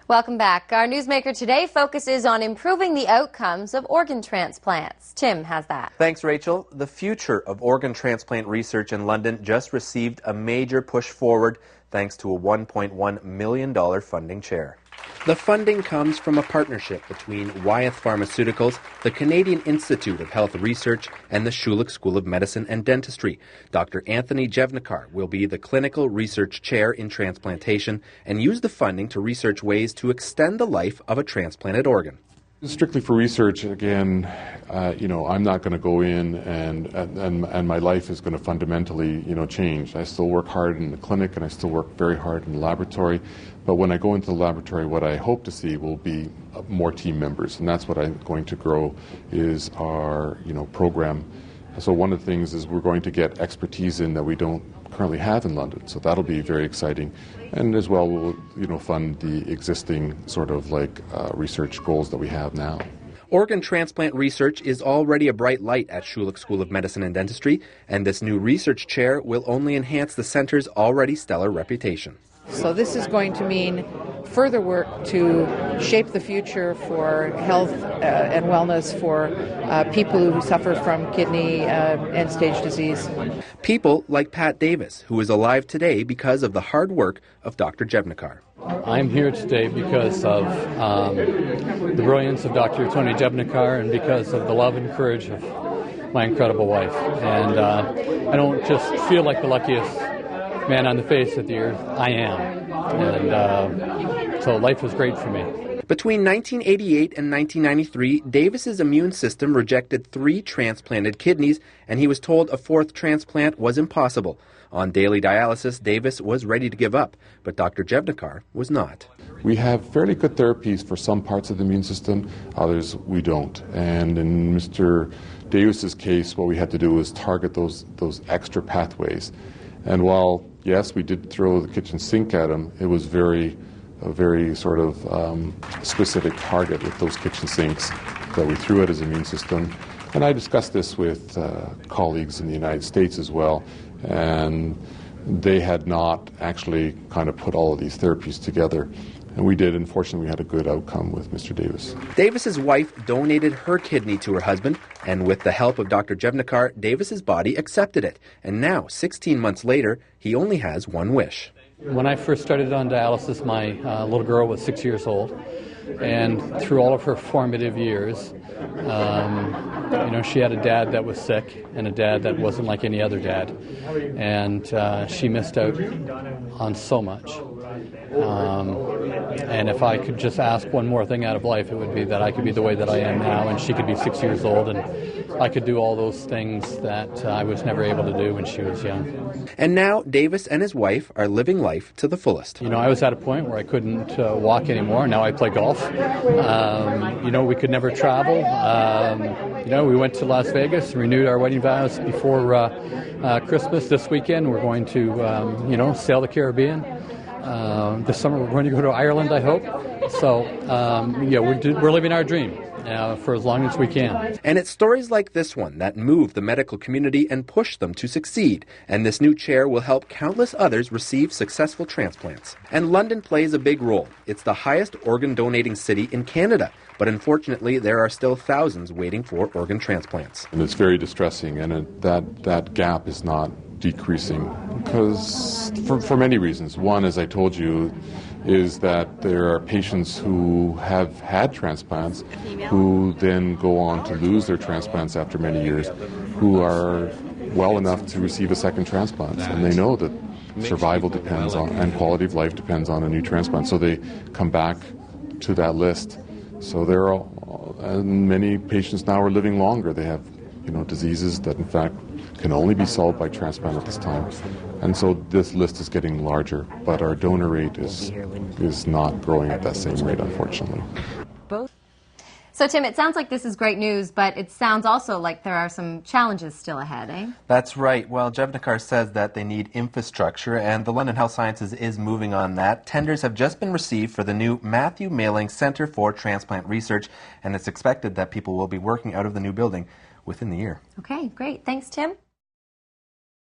Welcome back. Our newsmaker today focuses on improving the outcomes of organ transplants. Tim has that. Thanks, Rachel. The future of organ transplant research in London just received a major push forward thanks to a $1.1 million funding chair. The funding comes from a partnership between Wyeth Pharmaceuticals, the Canadian Institute of Health Research, and the Schulich School of Medicine and Dentistry. Dr. Anthony Jevnikar will be the clinical research chair in transplantation and use the funding to research ways to extend the life of a transplanted organ. Strictly for research, again, I'm not going to go in and my life is going to fundamentally, change. I still work hard in the clinic and I still work very hard in the laboratory. But when I go into the laboratory, what I hope to see will be more team members, and that's what I'm going to grow is our, program. So one of the things is we're going to get expertise in that we don't currently have in London. So that'll be very exciting. And as well, we'll, fund the existing sort of research goals that we have now. Organ transplant research is already a bright light at Schulich School of Medicine and Dentistry, and this new research chair will only enhance the center's already stellar reputation. So this is going to mean further work to shape the future for health and wellness for people who suffer from kidney end-stage disease. People like Pat Davis, who is alive today because of the hard work of Dr. Jevnikar. I'm here today because of the brilliance of Dr. Tony Jevnikar and because of the love and courage of my incredible wife. And I don't just feel like the luckiest man on the face of the earth. I am. And so life was great for me. Between 1988 and 1993, Davis's immune system rejected 3 transplanted kidneys, and he was told a 4th transplant was impossible. On daily dialysis, Davis was ready to give up, but Dr. Jevnikar was not. We have fairly good therapies for some parts of the immune system, others we don't. And in Mr. Davis's case, what we had to do was target those extra pathways. And while, yes, we did throw the kitchen sink at him, it was a very sort of specific target with those kitchen sinks that we threw at his immune system. And I discussed this with colleagues in the United States as well, and they had not actually kind of put all of these therapies together. And we did. Unfortunately, we had a good outcome with Mr. Davis. Davis's wife donated her kidney to her husband, and with the help of Dr. Jevnikar, Davis's body accepted it. And now, 16 months later, he only has one wish. When I first started on dialysis, my little girl was 6 years old. And through all of her formative years, she had a dad that was sick and a dad that wasn't like any other dad. And she missed out on so much. And if I could just ask one more thing out of life, it would be that I could be the way that I am now, and she could be 6 years old, and I could do all those things that I was never able to do when she was young. And now Davis and his wife are living life to the fullest. I was at a point where I couldn't walk anymore. Now I play golf. We could never travel. We went to Las Vegas, renewed our wedding vows before Christmas. This weekend we're going to, sail the Caribbean. This summer we're going to go to Ireland, I hope. So, we're living our dream for as long as we can. And it's stories like this one that move the medical community and push them to succeed. And this new chair will help countless others receive successful transplants. And London plays a big role. It's the highest organ donating city in Canada. But unfortunately, there are still thousands waiting for organ transplants. And it's very distressing, and that gap is not decreasing because for many reasons. One, as I told you, is that there are patients who have had transplants who then go on to lose their transplants after many years, who are well enough to receive a second transplant, and they know that survival depends on and quality of life depends on a new transplant, so they come back to that list. So there are and many patients now are living longer. They have diseases that in fact can only be solved by transplant at this time. And so this list is getting larger, but our donor rate is not growing at that same rate, unfortunately. So, Tim, it sounds like this is great news, but it sounds also like there are some challenges still ahead, eh? That's right. Well, Jevnikar says that they need infrastructure, and the London Health Sciences is moving on that. Tenders have just been received for the new Matthew Mailing Centre for Transplant Research, and it's expected that people will be working out of the new building within the year. Okay, great. Thanks, Tim.